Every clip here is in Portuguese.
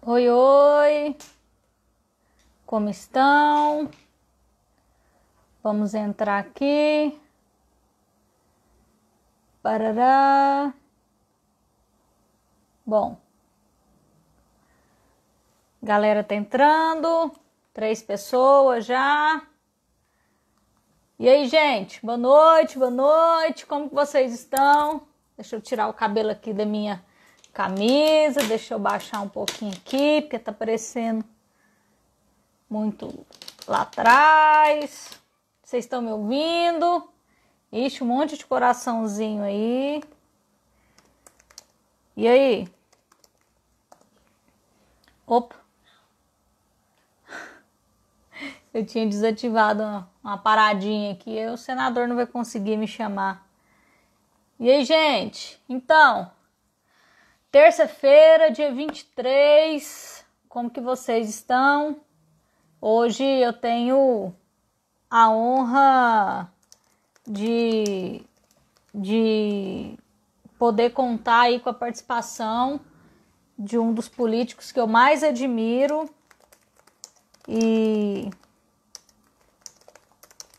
Oi, oi, como estão? Vamos entrar aqui. Parará. Bom, galera tá entrando, 3 pessoas já. E aí, gente, boa noite, como que vocês estão? Deixa eu tirar o cabelo aqui da minha camisa, deixa eu baixar um pouquinho aqui, porque tá parecendo muito lá atrás. Vocês estão me ouvindo? Ixi, um monte de coraçãozinho aí. E aí? Opa! Eu tinha desativado uma paradinha aqui, aí o senador não vai conseguir me chamar. E aí, gente? Então, terça-feira, dia 23, como que vocês estão? Hoje eu tenho a honra de poder contar aí com a participação de um dos políticos que eu mais admiro e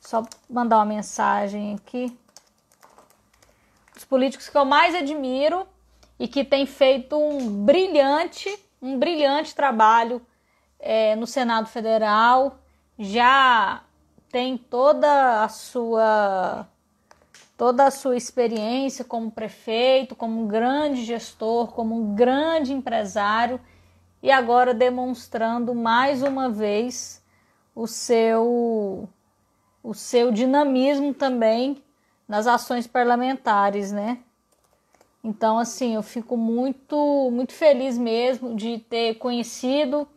só mandar uma mensagem aqui. Os políticos que eu mais admiro e que tem feito um brilhante trabalho no Senado Federal, já tem toda a sua experiência como prefeito, como um grande gestor, como um grande empresário e agora demonstrando mais uma vez o seu dinamismo também nas ações parlamentares, né? Então, assim, eu fico muito feliz mesmo de ter conhecido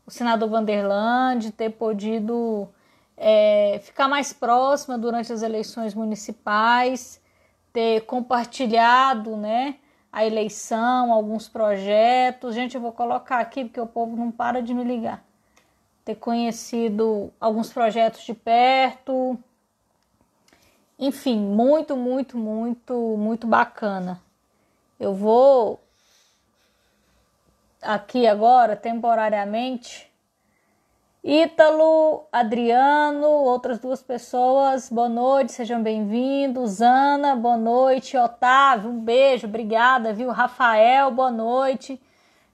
o senador Vanderlan, de ter podido ficar mais próxima durante as eleições municipais, ter compartilhado, né, a eleição, alguns projetos. Gente, eu vou colocar aqui porque o povo não para de me ligar. Ter conhecido alguns projetos de perto. Enfim, muito bacana. Eu vou aqui agora, temporariamente, Ítalo, Adriano, outras 2 pessoas, boa noite, sejam bem-vindos. Ana, boa noite. Otávio, um beijo, obrigada, viu? Rafael, boa noite.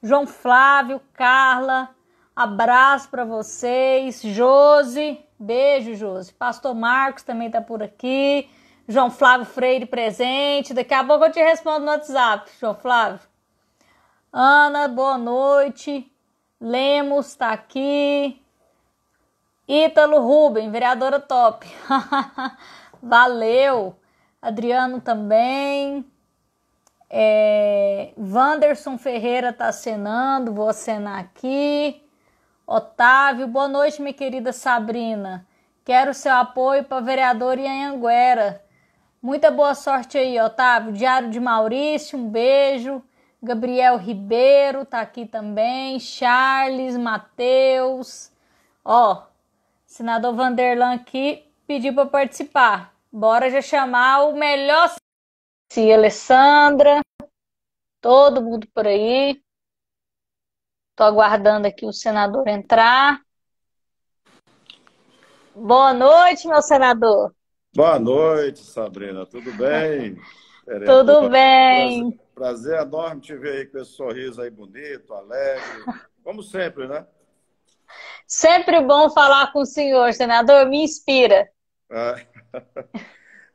João Flávio, Carla, abraço para vocês. Josi, beijo, Josi. Pastor Marcos também tá por aqui. João Flávio Freire presente. Daqui a pouco eu te respondo no WhatsApp, João Flávio. Ana, boa noite. Lemos tá aqui. Ítalo Rubem, vereadora top. Valeu. Adriano também. Wanderson Ferreira tá acenando, vou acenar aqui. Otávio, boa noite, minha querida Sabrina. Quero seu apoio para vereador em Anhanguera. Muita boa sorte aí, Otávio. Diário de Maurício, um beijo. Gabriel Ribeiro tá aqui também. Charles, Matheus. Senador Vanderlan aqui pediu para participar. Bora já chamar o melhor. Alessandra, todo mundo por aí. Tô aguardando aqui o senador entrar. Boa noite, meu senador. Boa noite, Sabrina. Tudo bem? Tudo Vereador, bem? prazer enorme te ver aí com esse sorriso aí bonito, alegre, como sempre, né? Sempre bom falar com o senhor, senador. Me inspira. Ah,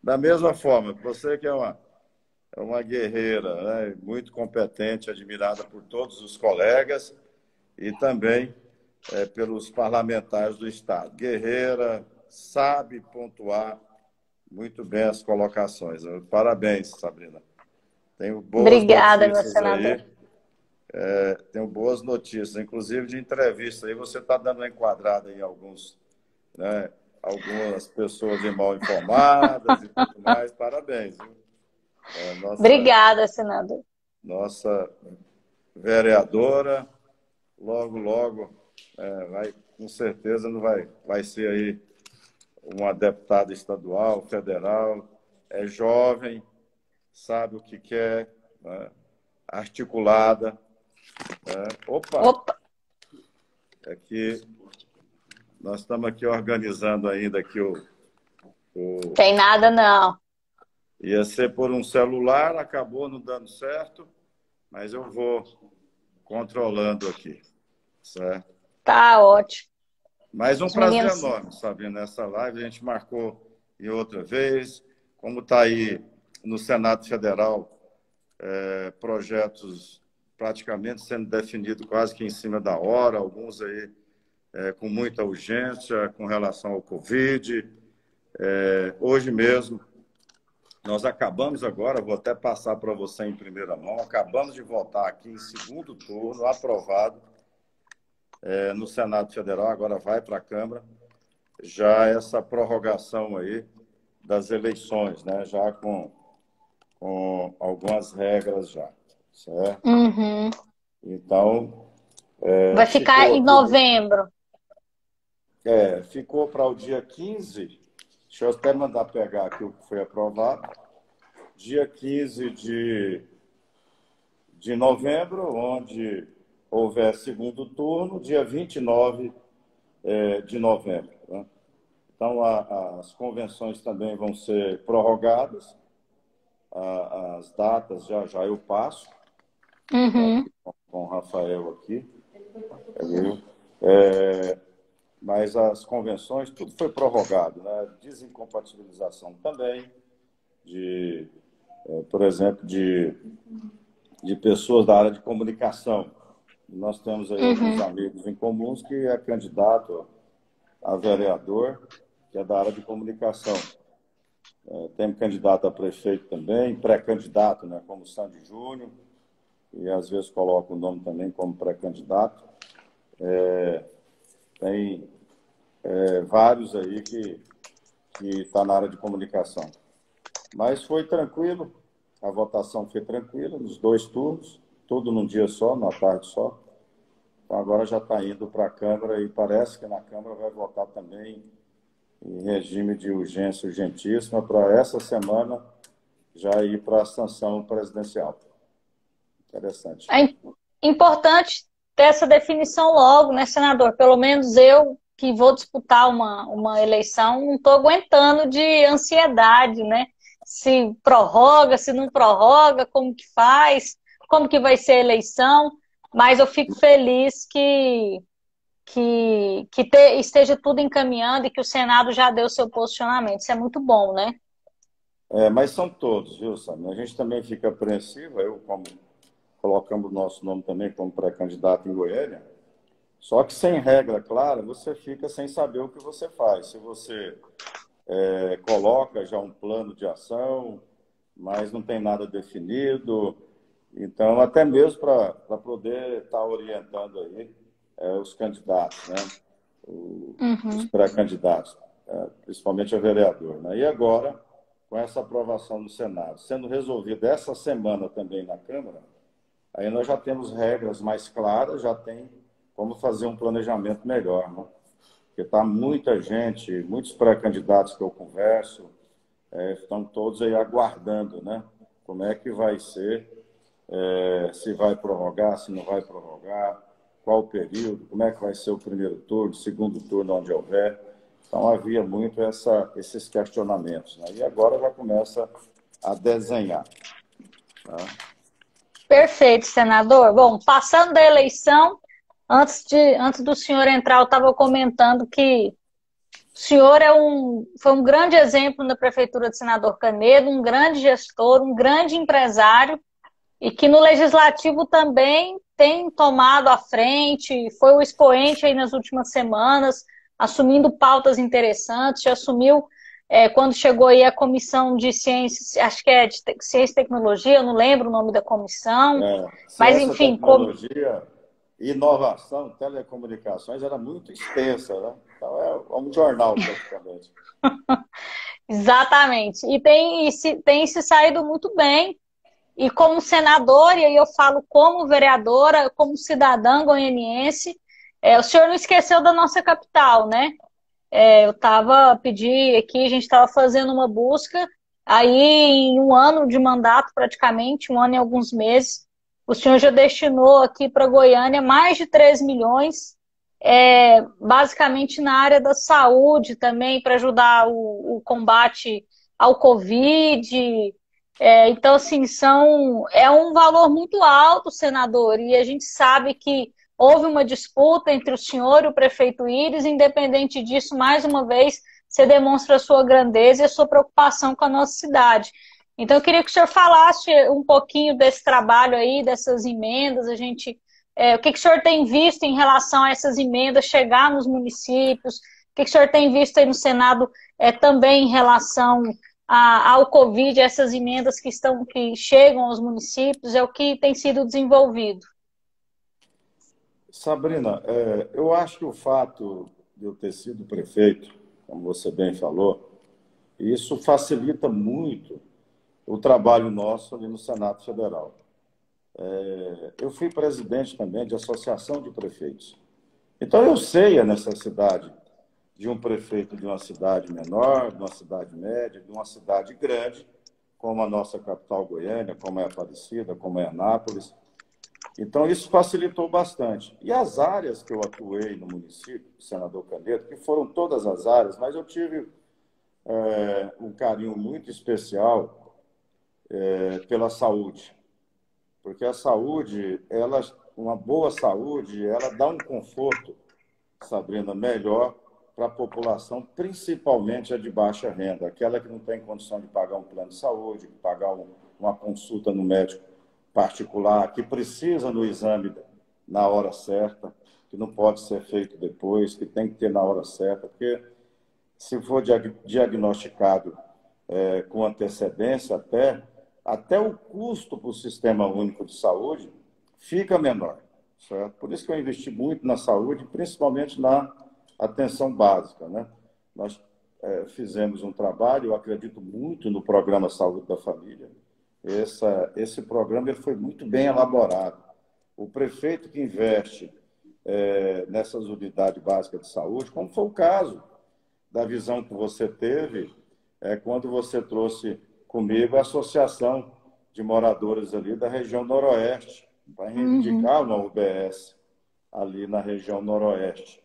da mesma forma, você que é uma guerreira, né? Muito competente, admirada por todos os colegas e também pelos parlamentares do Estado. Guerreira, sabe pontuar muito bem as colocações. Parabéns, Sabrina. Tenho boas Obrigada, meu notícias senador. aí. Tenho boas notícias, inclusive de entrevista. Aí você está dando uma enquadrada em alguns, né, algumas pessoas mal informadas e tudo mais. Parabéns, viu? Obrigada, senador. Nossa vereadora, logo, vai, com certeza não vai ser aí uma deputada estadual, federal, é jovem, sabe o que quer, né, articulada. Opa! Opa! é que nós estamos aqui organizando ainda aqui Tem nada, não. ia ser por um celular, acabou não dando certo, mas eu vou controlando aqui, certo? Tá ótimo. Mas um Os prazer meninos. enorme, sabe, nessa live. A gente marcou em outra vez, como está aí no Senado Federal, projetos praticamente sendo definidos quase que em cima da hora, alguns aí com muita urgência com relação ao Covid. Hoje mesmo, nós acabamos agora, vou até passar para você em primeira mão, acabamos de votar aqui em segundo turno, aprovado no Senado Federal, agora vai para a Câmara, já essa prorrogação aí das eleições, né? Já com algumas regras já, certo? Uhum. Então, Vai ficar ficou em aqui, novembro. ficou para o dia 15, deixa eu até mandar pegar aqui o que foi aprovado, dia 15 de novembro, onde houver segundo turno, dia 29 de novembro, né? Então, as convenções também vão ser prorrogadas, as datas já eu passo, Uhum. com o Rafael aqui, mas as convenções, tudo foi prorrogado, né? Desincompatibilização também, por exemplo, de pessoas da área de comunicação. Nós temos aí alguns amigos em comuns que é candidato a vereador, que é da área de comunicação. Tem candidato a prefeito também, pré-candidato, né, como Sandy Júnior, e às vezes coloca o nome também como pré-candidato. Tem vários aí que está na área de comunicação. Mas foi tranquilo, a votação foi tranquila, nos 2 turnos, tudo num dia só, numa tarde só. Então agora já está indo para a Câmara e parece que na Câmara vai votar também em regime de urgência urgentíssima para essa semana já ir para a sanção presidencial. Interessante. É importante ter essa definição logo, né, senador? Pelo menos eu, que vou disputar uma eleição, não estou aguentando de ansiedade, né? Se prorroga, se não prorroga, como que faz, como que vai ser a eleição. Mas eu fico feliz que esteja tudo encaminhando e que o Senado já deu seu posicionamento. Isso é muito bom, né? Mas são todos, viu, Sam? A gente também fica apreensivo, eu como colocamos o nosso nome também como pré-candidato em Goiânia, só que sem regra clara, você fica sem saber o que você faz. Se você coloca já um plano de ação, mas não tem nada definido, então até mesmo para poder estar orientando aí os candidatos, né? Os pré-candidatos, principalmente a vereador, né? E agora, com essa aprovação no Senado, sendo resolvida essa semana também na Câmara, aí nós já temos regras mais claras, já tem como fazer um planejamento melhor, né? Porque está muita gente, muitos pré-candidatos que eu converso, estão todos aí aguardando, né? Como é que vai ser, se vai prorrogar, se não vai prorrogar, qual o período, como é que vai ser o primeiro turno, segundo turno, onde houver. Então, havia muito esses questionamentos, né? E agora já começa a desenhar, tá? Perfeito, senador. Bom, passando da eleição, antes do senhor entrar, eu estava comentando que o senhor foi um grande exemplo na prefeitura de Senador Canedo, um grande gestor, um grande empresário, e que no legislativo também tem tomado a frente, foi o expoente aí nas últimas semanas, assumindo pautas interessantes, já assumiu quando chegou aí a comissão de ciências, acho que é de ciência e tecnologia, eu não lembro o nome da comissão, mas Ciência, enfim, tecnologia, inovação, telecomunicações, era muito extensa, né? Então, é um jornal, praticamente. exatamente, e tem se saído muito bem, e como senador, e aí eu falo como vereadora, como cidadã goianiense, o senhor não esqueceu da nossa capital, né? Pedi aqui, a gente estava fazendo uma busca, aí em um ano de mandato praticamente, um ano e alguns meses, o senhor já destinou aqui para Goiânia mais de 3 milhões basicamente na área da saúde também, para ajudar o combate ao Covid. Então, assim, é um valor muito alto, senador, e a gente sabe que houve uma disputa entre o senhor e o prefeito Íris. Independente disso, mais uma vez, você demonstra a sua grandeza e a sua preocupação com a nossa cidade. Então, eu queria que o senhor falasse um pouquinho desse trabalho aí, dessas emendas. O que o senhor tem visto em relação a essas emendas chegar nos municípios? O que o senhor tem visto aí no Senado também em relação ao Covid, essas emendas que chegam aos municípios, é o que tem sido desenvolvido? Sabrina, eu acho que o fato de eu ter sido prefeito, como você bem falou, isso facilita muito o trabalho nosso ali no Senado Federal. Eu fui presidente também de associação de prefeitos. Então, eu sei a necessidade de um prefeito de uma cidade menor, de uma cidade média, de uma cidade grande, como a nossa capital Goiânia, como é Aparecida, como é Anápolis. Então, isso facilitou bastante. E as áreas que eu atuei no município, Senador Canedo, que foram todas as áreas, mas eu tive um carinho muito especial pela saúde. Porque a saúde, uma boa saúde, ela dá um conforto, Sabrina, melhor para a população, principalmente a de baixa renda, aquela que não tem condição de pagar um plano de saúde, de pagar uma consulta no médico particular, que precisa no exame na hora certa, que não pode ser feito depois, que tem que ter na hora certa, porque se for diagnosticado com antecedência até o custo para o Sistema Único de Saúde fica menor. Certo? Por isso que eu investi muito na saúde, principalmente na atenção básica. Né? Nós fizemos um trabalho, eu acredito muito no programa Saúde da Família. Esse programa ele foi muito bem elaborado. O prefeito que investe nessas unidades básicas de saúde, como foi o caso da visão que você teve quando você trouxe comigo a Associação de Moradores ali da região Noroeste, para reivindicar uma UBS ali na região Noroeste.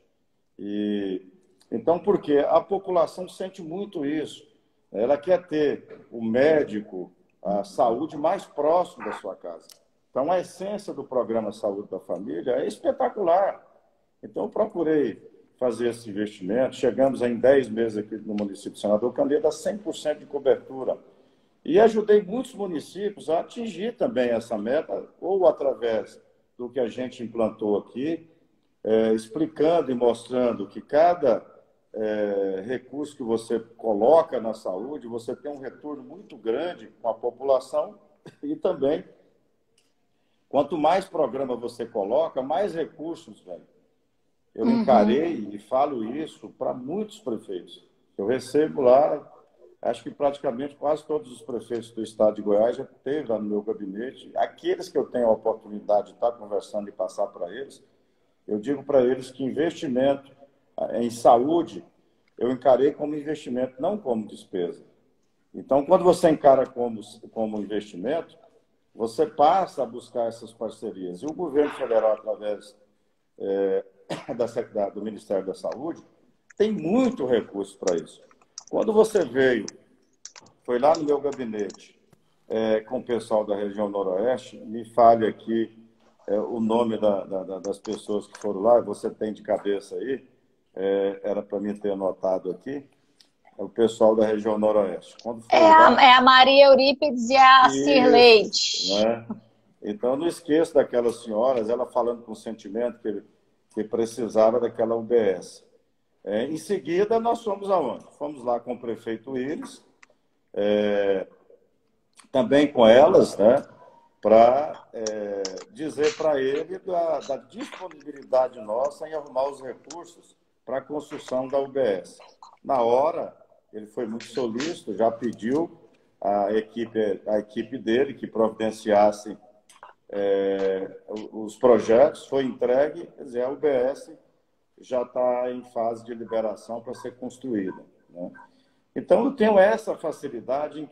Então, por quê? A população sente muito isso. Ela quer ter o médico, a saúde mais próximo da sua casa. Então, a essência do programa Saúde da Família é espetacular. Então, eu procurei fazer esse investimento. Chegamos em 10 meses aqui no município de Senador Canedo a 100% de cobertura. E ajudei muitos municípios a atingir também essa meta, ou através do que a gente implantou aqui, explicando e mostrando que cada recurso que você coloca na saúde, você tem um retorno muito grande com a população e também, quanto mais programa você coloca, mais recursos, velho. Eu encarei e falo isso para muitos prefeitos. Eu recebo lá, acho que praticamente quase todos os prefeitos do estado de Goiás já esteve lá no meu gabinete. Aqueles que eu tenho a oportunidade de estar conversando e passar para eles, eu digo para eles que investimento em saúde, eu encarei como investimento, não como despesa. Então, quando você encara como investimento, você passa a buscar essas parcerias. E o governo federal, através do Ministério da Saúde, tem muito recurso para isso. Quando você foi lá no meu gabinete com o pessoal da região Noroeste, me fale aqui o nome das pessoas que foram lá, você tem de cabeça aí, era para mim ter anotado aqui, é o pessoal da região Noroeste. Quando foram lá, a Maria Eurípides e a isso, Cirleide. né? Então, não esqueço daquelas senhoras, ela falando com sentimento que precisava daquela UBS. Em seguida, nós fomos aonde? Fomos lá com o prefeito Íris, também com elas, né, para dizer para ele da disponibilidade nossa em arrumar os recursos para a construção da UBS. Na hora, ele foi muito solícito, já pediu a equipe dele que providenciasse os projetos, foi entregue, quer dizer, a UBS já está em fase de liberação para ser construída. Né? Então, eu tenho essa facilidade em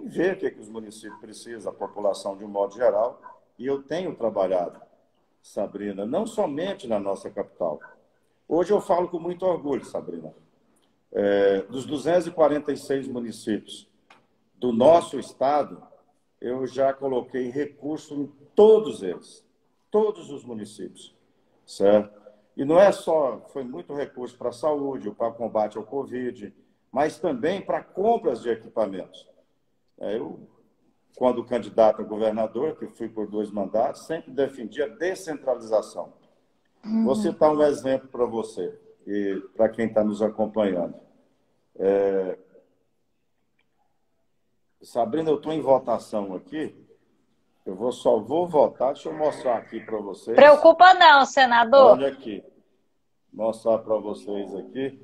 ver o que os municípios precisam, a população de um modo geral, e eu tenho trabalhado, Sabrina, não somente na nossa capital. Hoje eu falo com muito orgulho, Sabrina. Dos 246 municípios do nosso estado, eu já coloquei recurso em todos eles, todos os municípios, certo? E não é só, foi muito recurso para a saúde, para combate ao Covid, mas também para compras de equipamentos. Eu, quando candidato a governador, que fui por 2 mandatos, sempre defendi a descentralização. Vou citar um exemplo para você e para quem está nos acompanhando. Sabrina, eu estou em votação aqui. Só vou votar. Deixa eu mostrar aqui para vocês. Preocupa não, senador. Olha aqui. Mostrar para vocês aqui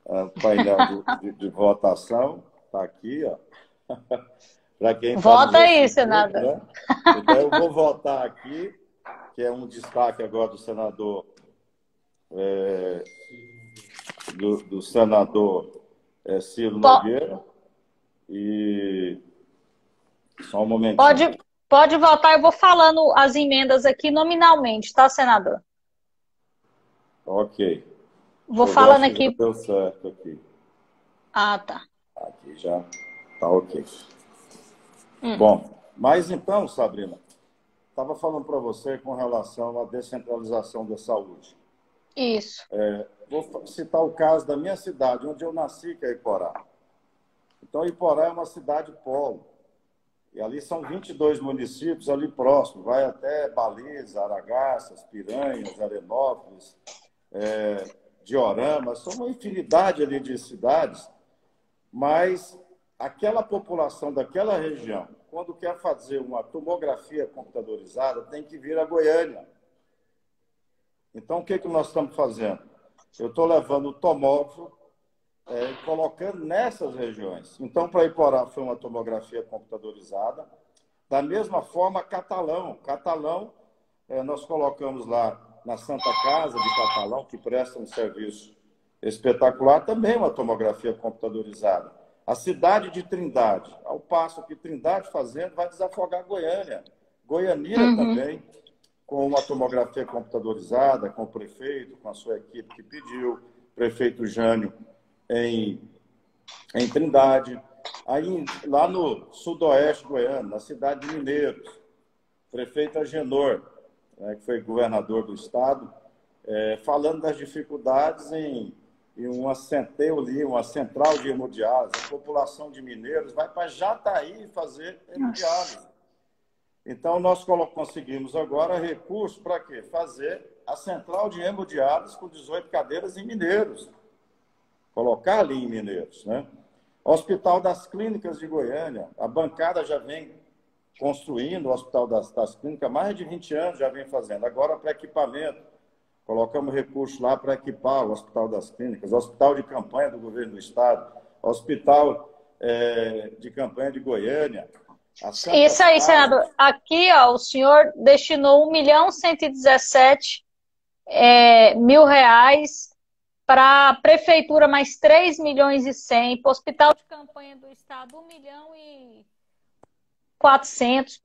o painel de votação. Está aqui, ó. Para quem vota aí, senador. Né? Então, eu vou votar aqui, que é um destaque agora do senador, do senador Ciro Nogueira. E só um momentinho. Pode votar, eu vou falando as emendas aqui nominalmente, tá, senador? Ok. Vou falando aqui. Já deu certo aqui. Ah, tá. Aqui já tá ok. Bom, mas então, Sabrina, estava falando para você com relação à descentralização da saúde. Isso. Vou citar o caso da minha cidade, onde eu nasci, que é Iporá. Então, Iporá é uma cidade polo. E ali são 22 municípios ali próximos. Vai até Baliza, Aragaças, Piranhas, Arenópolis, Diorama. São uma infinidade ali de cidades. Mas aquela população daquela região, quando quer fazer uma tomografia computadorizada, tem que vir a Goiânia. Então, o que nós estamos fazendo? Eu estou levando o tomógrafo, colocando nessas regiões. Então, para Iporá foi uma tomografia computadorizada. Da mesma forma, Catalão. Catalão, nós colocamos lá na Santa Casa de Catalão, que presta um serviço espetacular, também uma tomografia computadorizada. A cidade de Trindade, ao passo que Trindade fazendo, vai desafogar Goiânia. Goianira também, com uma tomografia computadorizada, com o prefeito, com a sua equipe que pediu, prefeito Jânio, em Trindade. Aí, lá no sudoeste goiano, na cidade de Mineiros, prefeito Agenor, que foi governador do estado, falando das dificuldades em uma central de hemodiálise. A população de Mineiros vai para Jataí fazer hemodiálise. Então, nós conseguimos agora recurso para quê? Fazer a central de hemodiálise com 18 cadeiras em Mineiros. Colocar ali em Mineiros, né? Hospital das Clínicas de Goiânia, a bancada já vem construindo o Hospital das Clínicas, há mais de 20 anos já vem fazendo. Agora, para equipamento, colocamos recurso lá para equipar o Hospital das Clínicas, o Hospital de Campanha do Governo do Estado, Hospital de Campanha de Goiânia. Isso aí, senador. Aqui, ó, o senhor destinou R$ 1.117.000 para a prefeitura, mais 3.100.000, para o Hospital de Campanha do Estado, 1.400.000, para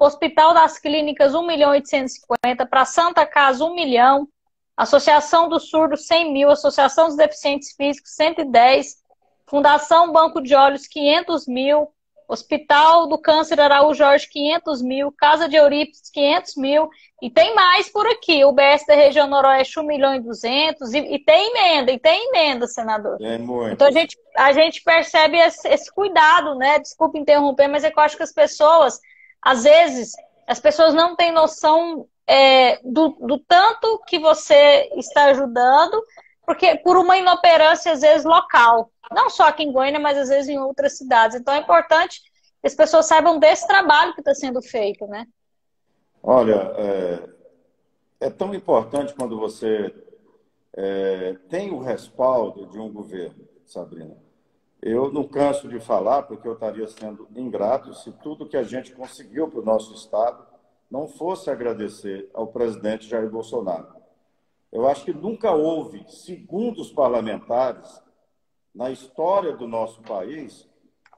o Hospital das Clínicas, 1.850.000, para a Santa Casa, 1 milhão, Associação do Surdo, 100.000, Associação dos Deficientes Físicos, 110, Fundação Banco de Olhos, 500.000, Hospital do Câncer Araújo Jorge, 500.000, Casa de Eurípides, 500.000, e tem mais por aqui, o BS da região noroeste, 1.200.000, e tem emenda, senador. É muito. Então a gente percebe esse cuidado, né? Desculpa interromper, mas é que eu acho que as pessoas, às vezes, as pessoas não têm noção do tanto que você está ajudando, porque por uma inoperância, às vezes, local. Não só aqui em Goiânia, mas às vezes em outras cidades. Então é importante que as pessoas saibam desse trabalho que está sendo feito, né? Olha, é tão importante quando você tem o respaldo de um governo, Sabrina. Eu não canso de falar, porque eu estaria sendo ingrato se tudo que a gente conseguiu para o nosso Estado não fosse agradecer ao presidente Jair Bolsonaro. Eu acho que nunca houve, segundo os parlamentares, na história do nosso país,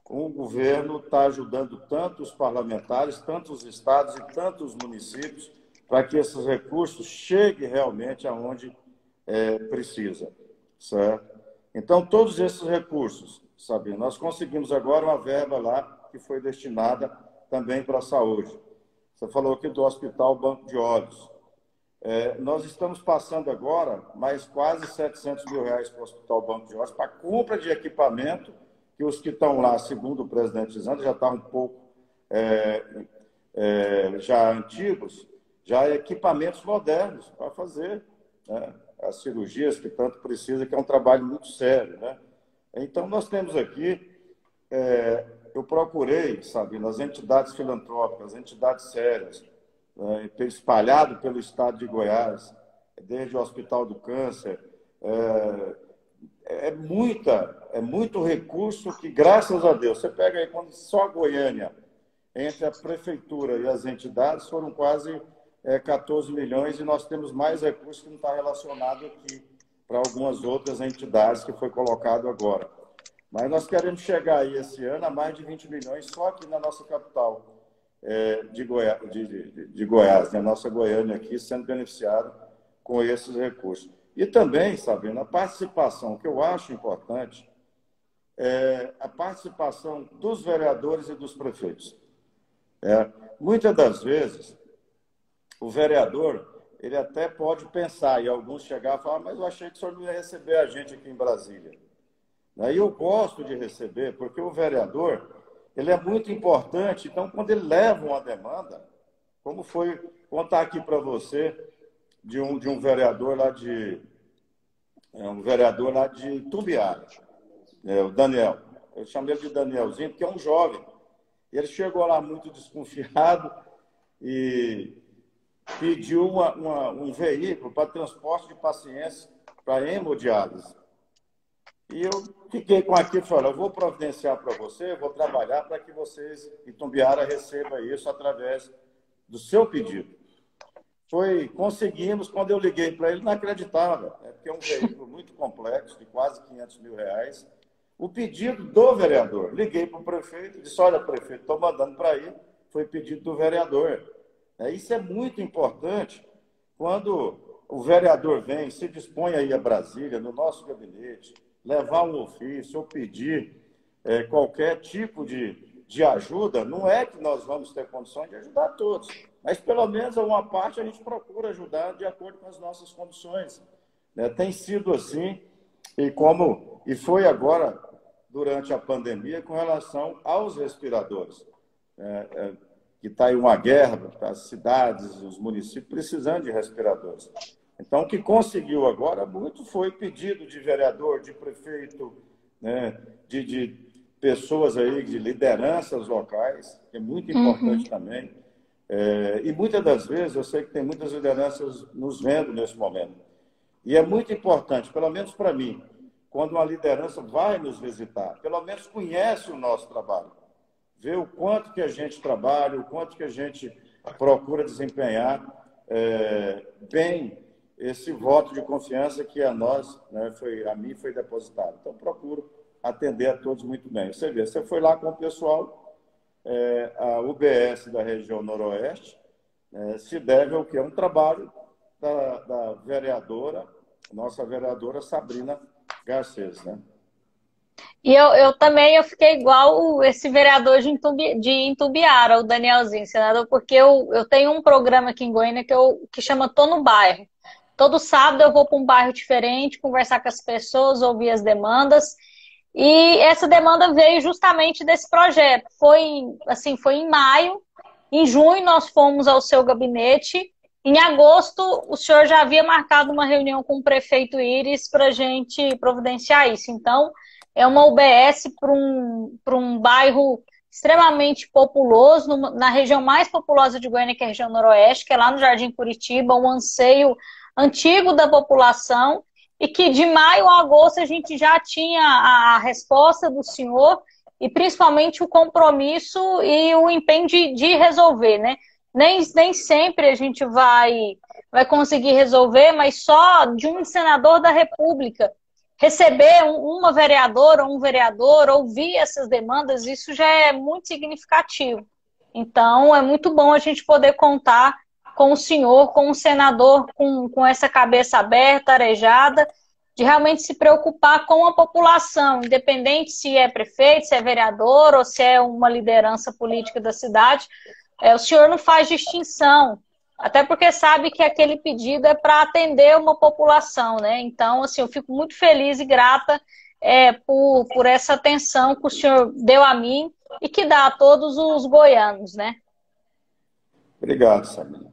um governo está ajudando tanto os parlamentares, tanto os estados e tanto os municípios, para que esses recursos cheguem realmente aonde precisa, certo? Então, todos esses recursos, sabe, nós conseguimos agora uma verba lá que foi destinada também para a saúde. Você falou aqui do Hospital Banco de Olhos. Nós estamos passando agora mais quase R$ 700 mil para o Hospital Banco de Olhos para compra de equipamento, que os que estão lá, segundo o presidente dizendo, já estão um pouco já antigos, já equipamentos modernos para fazer, né, as cirurgias que tanto precisa, que é um trabalho muito sério, né? Então, nós temos aqui, eu procurei, sabe, nas entidades filantrópicas, entidades sérias, espalhado pelo estado de Goiás, desde o Hospital do Câncer, muito recurso que, graças a Deus, você pega aí, quando só Goiânia, entre a prefeitura e as entidades, foram quase 14 milhões, e nós temos mais recursos que não está relacionado aqui para algumas outras entidades que foi colocado agora. Mas nós queremos chegar aí esse ano a mais de 20 milhões só aqui na nossa capital de Goiás, né? Nossa Goiânia aqui sendo beneficiada com esses recursos. E também, Sabrina, a participação, que eu acho importante, a participação dos vereadores e dos prefeitos. Muitas das vezes, o vereador, ele até pode pensar, e alguns chegar e falar, mas eu achei que o senhor não ia receber a gente aqui em Brasília. Aí eu gosto de receber, porque o vereador, ele é muito importante. Então, quando ele leva uma demanda, como foi contar aqui para você de um vereador lá de Itumbiara, o Daniel. Eu chamei ele de Danielzinho, porque é um jovem. E ele chegou lá muito desconfiado e pediu um veículo para transporte de pacientes para hemodiálise. E eu fiquei com aquilo e falei, eu vou providenciar para você, vou trabalhar para que vocês, Itumbiara, recebam isso através do seu pedido. Conseguimos, quando eu liguei para ele, não acreditava, porque é um veículo muito complexo, de quase R$ 500 mil. O pedido do vereador. Liguei para o prefeito, disse, olha, prefeito, estou mandando para aí, foi pedido do vereador. Isso é muito importante quando o vereador vem, se dispõe aí a Brasília, no nosso gabinete, levar um ofício ou pedir qualquer tipo de ajuda, não é que nós vamos ter condições de ajudar todos, mas pelo menos uma parte a gente procura ajudar de acordo com as nossas condições. Tem sido assim, e foi agora, durante a pandemia, com relação aos respiradores. Que está aí uma guerra, as cidades, os municípios precisando de respiradores. Então, o que conseguiu agora muito foi pedido de vereador, de prefeito, né, de pessoas aí, de lideranças locais, que é muito importante também. E muitas das vezes, eu sei que tem muitas lideranças nos vendo nesse momento. E é muito importante, pelo menos para mim, quando uma liderança vai nos visitar, pelo menos conhece o nosso trabalho, vê o quanto que a gente trabalha, o quanto que a gente procura desempenhar bem esse voto de confiança que a nós, né, a mim foi depositado. Então, procuro atender a todos muito bem. Você vê, você foi lá com o pessoal, a UBS da região noroeste, se deve ao que? É um trabalho da vereadora, nossa vereadora Sabrina Garcês, né? E eu também fiquei igual esse vereador de Itumbiara, o Danielzinho, senador, porque eu tenho um programa aqui em Goiânia que chama Tô no Bairro. Todo sábado eu vou para um bairro diferente, conversar com as pessoas, ouvir as demandas. E essa demanda veio justamente desse projeto. Foi em maio. Em junho nós fomos ao seu gabinete. Em agosto o senhor já havia marcado uma reunião com o prefeito Íris para a gente providenciar isso. Então, é uma UBS para um bairro extremamente populoso, na região mais populosa de Goiânia, que é a região noroeste, que é lá no Jardim Curitiba, um anseio antigo da população, e que de maio a agosto a gente já tinha a resposta do senhor, e principalmente o compromisso e o empenho de resolver, né? Nem sempre a gente vai conseguir resolver, mas só de um senador da República receber uma vereadora ou um vereador, ouvir essas demandas, isso já é muito significativo. Então, é muito bom a gente poder contar com o senhor, com o senador, com essa cabeça aberta, arejada, de realmente se preocupar com a população, independente se é prefeito, se é vereador ou se é uma liderança política da cidade. O senhor não faz distinção, até porque sabe que aquele pedido é para atender uma população, né? Então, assim, eu fico muito feliz e grata por essa atenção que o senhor deu a mim e que dá a todos os goianos, né? Obrigado, Samir.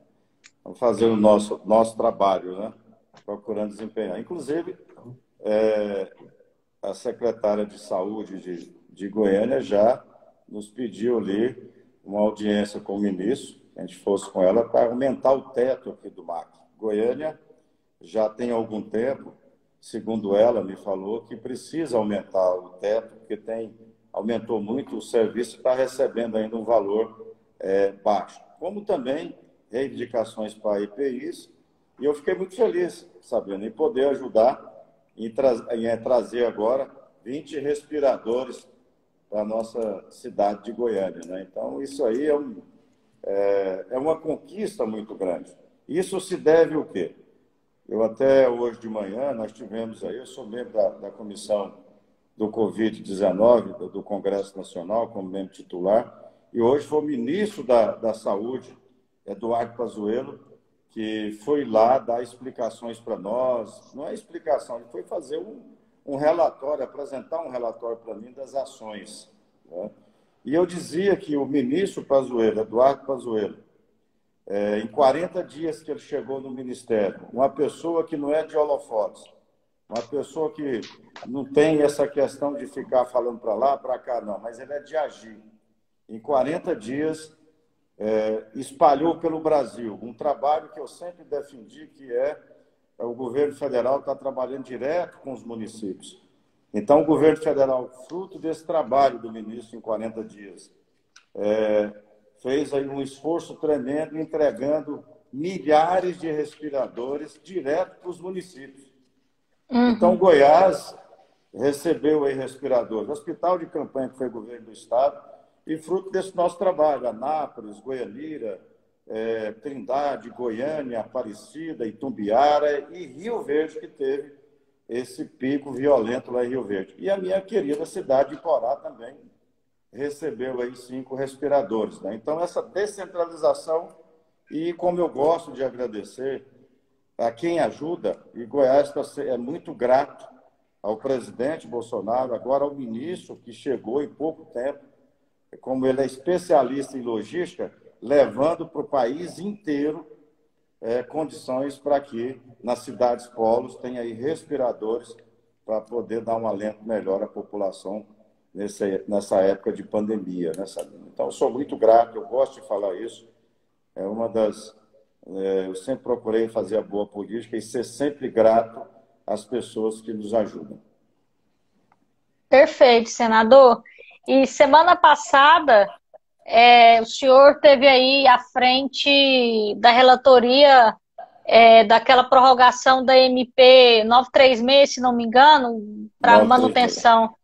Vamos fazer o nosso trabalho, né? Procurando desempenhar. Inclusive, a secretária de Saúde de Goiânia já nos pediu ali uma audiência com o ministro, que a gente fosse com ela, para aumentar o teto aqui do MAC. Goiânia já tem algum tempo, segundo ela, me falou, que precisa aumentar o teto, porque aumentou muito o serviço e está recebendo ainda um valor baixo. Como também reivindicações para EPIs, e eu fiquei muito feliz, sabendo, em poder ajudar em trazer agora 20 respiradores para a nossa cidade de Goiânia, né? Então, isso aí é uma conquista muito grande. Isso se deve ao quê? Eu até hoje de manhã, nós tivemos aí, eu sou membro da comissão do Covid-19, do Congresso Nacional, como membro titular, e hoje foi o ministro da Saúde, Eduardo Pazuello, que foi lá dar explicações para nós. Não é explicação, ele foi fazer um relatório, apresentar um relatório para mim das ações, né? E eu dizia que o ministro Pazuello, Eduardo Pazuello, em 40 dias que ele chegou no ministério, uma pessoa que não é de holofotes, uma pessoa que não tem essa questão de ficar falando para lá, para cá, não, mas ele é de agir. Em 40 dias, espalhou pelo Brasil um trabalho que eu sempre defendi, que o governo federal está trabalhando direto com os municípios. Então, o governo federal, fruto desse trabalho do ministro em 40 dias, fez aí um esforço tremendo, entregando milhares de respiradores direto para os municípios. Uhum. Então, Goiás recebeu aí respiradores. O hospital de campanha, que foi governo do estado, e fruto desse nosso trabalho, Anápolis, Goianira, Trindade, Goiânia, Aparecida, Itumbiara e Rio Verde, que teve esse pico violento lá em Rio Verde. E a minha querida cidade de Porá também recebeu aí 5 respiradores, né? Então, essa descentralização, e como eu gosto de agradecer a quem ajuda, e Goiás é muito grato ao presidente Bolsonaro, agora ao ministro, que chegou em pouco tempo, como ele é especialista em logística, levando para o país inteiro condições para que nas cidades polos tenha aí respiradores para poder dar um alento melhor à população nessa época de pandemia, né, Sabina? Então, eu sou muito grato, eu gosto de falar isso. Eu sempre procurei fazer a boa política e ser sempre grato às pessoas que nos ajudam. Perfeito, senador. E semana passada, o senhor teve aí à frente da relatoria daquela prorrogação da MP 936, se não me engano, para manutenção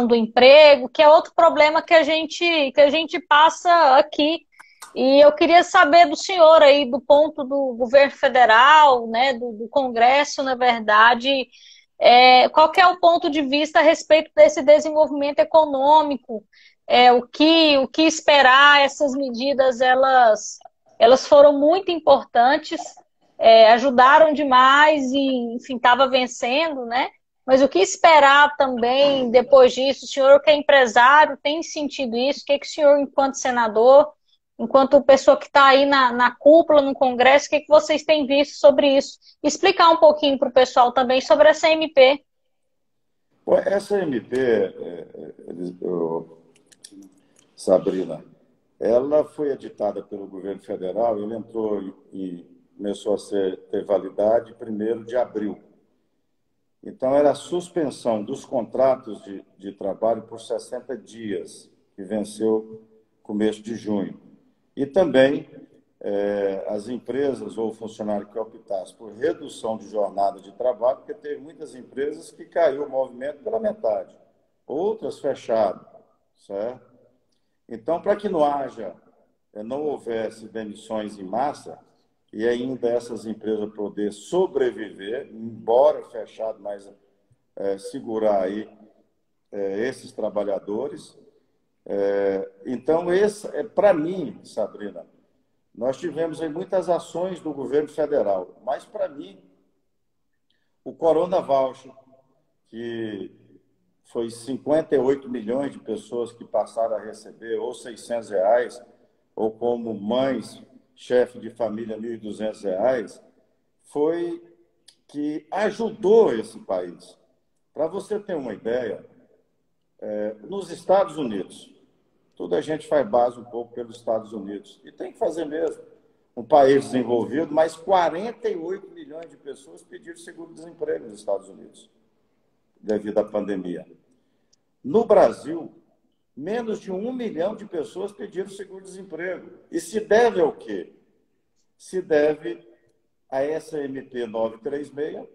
do emprego, que é outro problema que a gente passa aqui. E eu queria saber do senhor aí, do ponto do governo federal, né, do Congresso, na verdade, qual que é o ponto de vista a respeito desse desenvolvimento econômico? O que esperar? Essas medidas, elas foram muito importantes, ajudaram demais e, enfim, estava vencendo, né? Mas o que esperar também depois disso? O senhor que é empresário tem sentido isso? O que o senhor, enquanto senador, enquanto pessoa que está aí na cúpula, no Congresso, o que vocês têm visto sobre isso? Explicar um pouquinho para o pessoal também sobre essa MP. Bom, essa MP, Sabrina, ela foi editada pelo governo federal, ela entrou e começou a ter validade 1º de abril. Então, era a suspensão dos contratos de trabalho por 60 dias, que venceu começo de junho. E também as empresas ou o funcionário que optasse por redução de jornada de trabalho, porque teve muitas empresas que caiu o movimento pela metade, outras fecharam, certo? Então, para que não haja não houvesse demissões em massa e ainda essas empresas poder sobreviver, embora fechado, mas segurar aí esses trabalhadores. Então, para mim, Sabrina, nós tivemos aí muitas ações do governo federal, mas para mim, o Corona Voucher, que foi 58 milhões de pessoas que passaram a receber ou R$ 600, ou como mães, chefe de família, R$ 1.200, foi que ajudou esse país. Para você ter uma ideia, nos Estados Unidos, toda a gente faz base um pouco pelos Estados Unidos, e tem que fazer mesmo. Um país desenvolvido, mas 48 milhões de pessoas pediram seguro-desemprego nos Estados Unidos, devido à pandemia. No Brasil, menos de 1 milhão de pessoas pediram seguro-desemprego. E se deve ao quê? Se deve à SMP 936,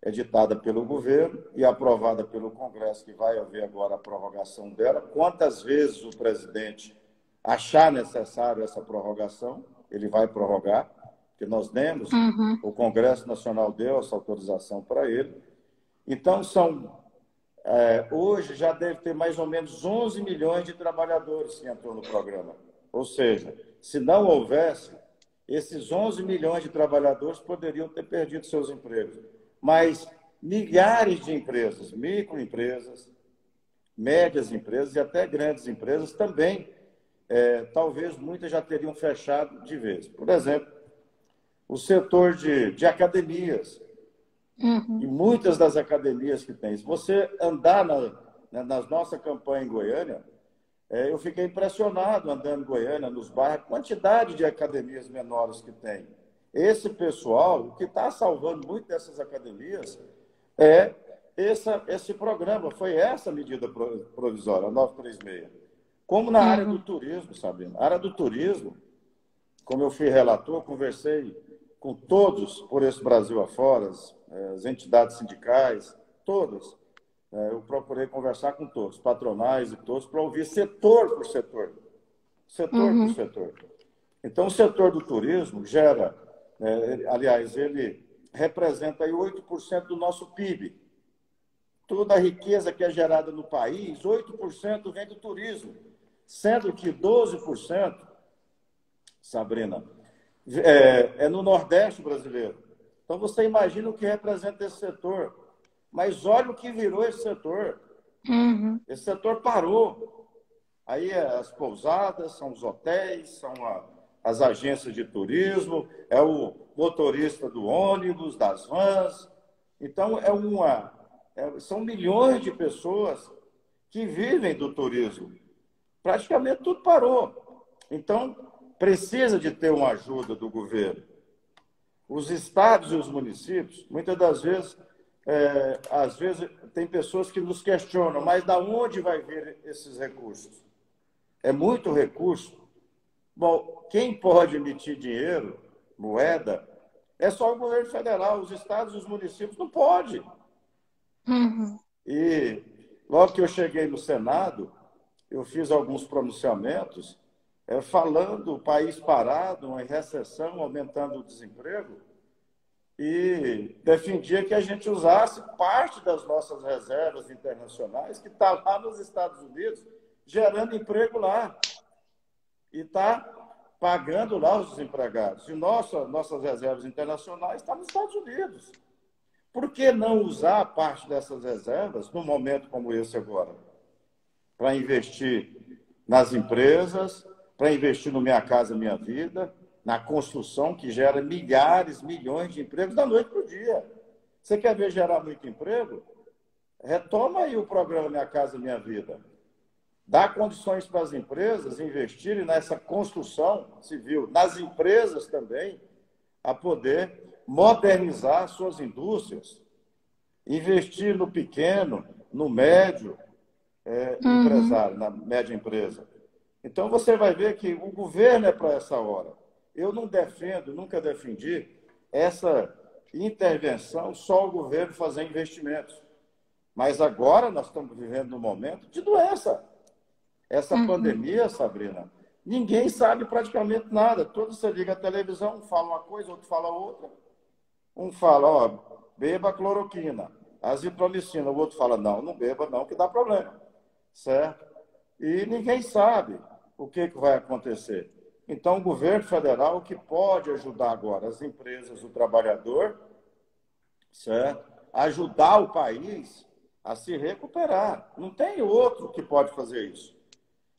editada pelo governo e aprovada pelo Congresso, que vai haver agora a prorrogação dela. Quantas vezes o presidente achar necessário essa prorrogação, ele vai prorrogar, porque nós demos, o Congresso Nacional deu essa autorização para ele. Então, hoje já deve ter mais ou menos 11 milhões de trabalhadores que entrou no programa. Ou seja, se não houvesse, esses 11 milhões de trabalhadores poderiam ter perdido seus empregos. Mas milhares de empresas, microempresas, médias empresas e até grandes empresas também, talvez muitas já teriam fechado de vez. Por exemplo, o setor de academias. E muitas das academias que tem. Se você andar nas nossa campanha em Goiânia, eu fiquei impressionado andando em Goiânia, nos bairros, a quantidade de academias menores que tem. Esse pessoal, o que está salvando muito dessas academias é esse programa, foi essa medida provisória, a 936. Como na área do turismo, Sabrina. Na área do turismo, como eu fui relator, conversei com todos por esse Brasil afora, as entidades sindicais, todas. Eu procurei conversar com todos, patronais e todos, para ouvir setor por setor. Setor por setor. Então, o setor do turismo gera, aliás, ele representa aí 8% do nosso PIB. Toda a riqueza que é gerada no país, 8% vem do turismo, sendo que 12%, Sabrina, é no Nordeste brasileiro. Então, você imagina o que representa esse setor. Mas olha o que virou esse setor. Esse setor parou. Aí as pousadas, são os hotéis, são as agências de turismo, é o motorista do ônibus, das vans. Então, são milhões de pessoas que vivem do turismo. Praticamente tudo parou. Então, precisa de ter uma ajuda do governo. Os estados e os municípios, muitas das vezes, às vezes tem pessoas que nos questionam, mas de onde vai vir esses recursos? É muito recurso. Bom, quem pode emitir dinheiro, moeda, é só o governo federal. Os estados e os municípios não podem. E logo que eu cheguei no Senado, eu fiz alguns pronunciamentos falando o país parado, uma recessão, aumentando o desemprego, e defendia que a gente usasse parte das nossas reservas internacionais, que está lá nos Estados Unidos, gerando emprego lá, e está pagando lá os desempregados. E nossas reservas internacionais estão nos Estados Unidos. Por que não usar parte dessas reservas num momento como esse agora? Para investir nas empresas, para investir no Minha Casa Minha Vida, na construção que gera milhares, milhões de empregos da noite para o dia. Você quer ver gerar muito emprego? Retoma aí o programa Minha Casa Minha Vida. Dá condições para as empresas investirem nessa construção civil, nas empresas também, a poder modernizar suas indústrias, investir no pequeno, no médio empresário, na média empresa. Então, você vai ver que o governo é para essa hora. Eu não defendo, nunca defendi essa intervenção só o governo fazer investimentos. Mas agora nós estamos vivendo num momento de doença. Essa pandemia, Sabrina, Ninguém sabe praticamente nada. Todo você liga a televisão, um fala uma coisa, outro fala outra. Um fala, ó, beba cloroquina, azitromicina. O outro fala, não, não beba não, que dá problema. Certo? E ninguém sabe o que vai acontecer. Então, o governo federal, que pode ajudar agora as empresas, o trabalhador, certo? Ajudar o país a se recuperar. Não tem outro que pode fazer isso.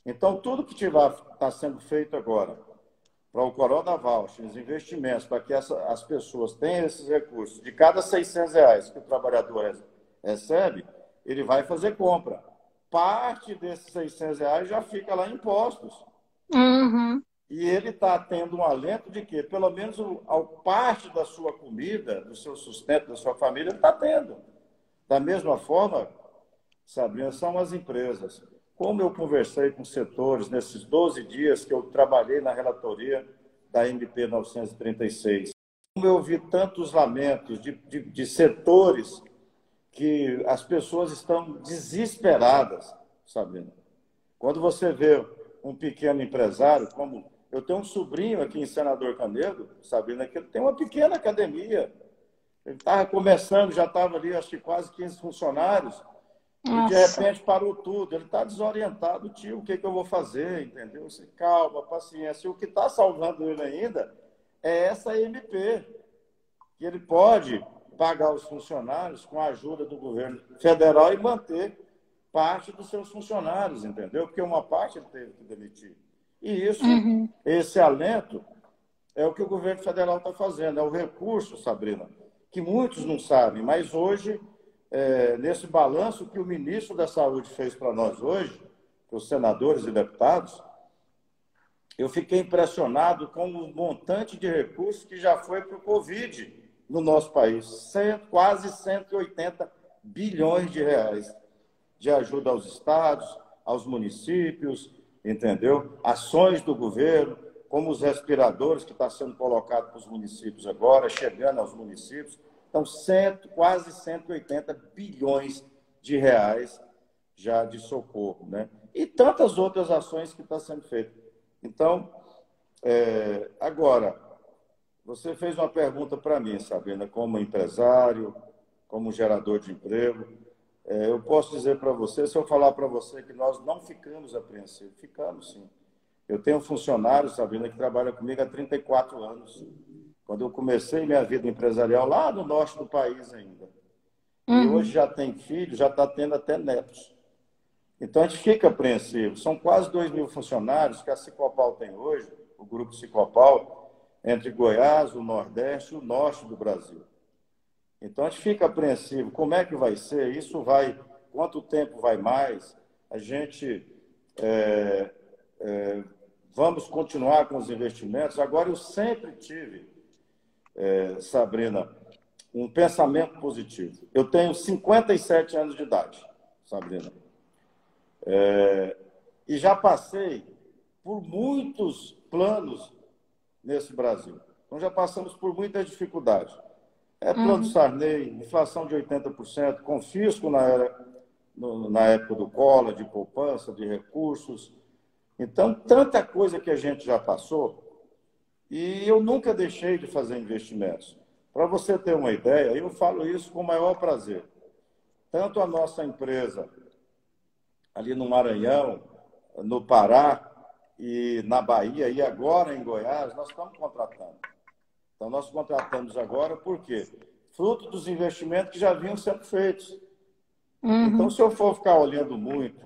Então, tudo que está sendo feito agora para o Corona Voucher, os investimentos, para que as pessoas tenham esses recursos, de cada R$ 600 que o trabalhador recebe, ele vai fazer compra. Parte desses R$ 600 já fica lá em impostos. Uhum. E ele está tendo um alento de que, pelo menos, parte da sua comida, do seu sustento, da sua família, ele está tendo. Da mesma forma, Sabrina, são as empresas. Como eu conversei com setores nesses 12 dias que eu trabalhei na relatoria da MP 936, como eu ouvi tantos lamentos de setores que as pessoas estão desesperadas, Sabrina. Quando você vê um pequeno empresário, como eu tenho um sobrinho aqui em Senador Canedo, Sabrina, que ele tem uma pequena academia. Ele estava começando, já estava ali, acho que quase 15 funcionários, e de Nossa. repente parou tudo. Ele está desorientado, tio, o que, que eu vou fazer? Entendeu? Assim, calma, paciência. E o que está salvando ele ainda é essa MP, que ele pode pagar os funcionários com a ajuda do governo federal e manter parte dos seus funcionários, entendeu? Porque uma parte ele teve que demitir. E isso, esse alento, é o que o governo federal está fazendo. É o recurso, Sabrina, que muitos não sabem, mas hoje, nesse balanço que o ministro da Saúde fez para nós hoje, para os senadores e deputados, eu fiquei impressionado com o montante de recursos que já foi para o Covid no nosso país. Quase 180 bilhões de reais de ajuda aos estados, aos municípios, entendeu? Ações do governo, como os respiradores que está sendo colocado para os municípios agora, chegando aos municípios. Então, quase 180 bilhões de reais já de socorro, né? E tantas outras ações que estão sendo feitas. Então, agora, você fez uma pergunta para mim, Sabrina, como empresário, como gerador de emprego. Eu posso dizer para você, se eu falar para você que nós não ficamos apreensivos, ficamos sim. Eu tenho funcionários, Sabrina, que trabalham comigo há 34 anos. Quando eu comecei minha vida empresarial lá no norte do país ainda. E hoje já tem filho, já está tendo até netos. Então a gente fica apreensivo. São quase 2.000 funcionários que a Sicopal tem hoje, o grupo Sicopal, entre Goiás, o Nordeste e o Norte do Brasil. Então a gente fica apreensivo. Como é que vai ser? Isso vai... Quanto tempo vai mais? A gente... vamos continuar com os investimentos. Agora, eu sempre tive, Sabrina, um pensamento positivo. Eu tenho 57 anos de idade, Sabrina. E já passei por muitos planos nesse Brasil. Então, já passamos por muita dificuldade. Plano Sarney, inflação de 80%, confisco na época do Collor, de poupança, de recursos. Então, tanta coisa que a gente já passou, e eu nunca deixei de fazer investimentos. Para você ter uma ideia, eu falo isso com o maior prazer. Tanto a nossa empresa ali no Maranhão, no Pará e na Bahia, e agora em Goiás, nós estamos contratando. Então, nós contratamos agora por quê? Fruto dos investimentos que já vinham sendo feitos. Então, se eu for ficar olhando muito,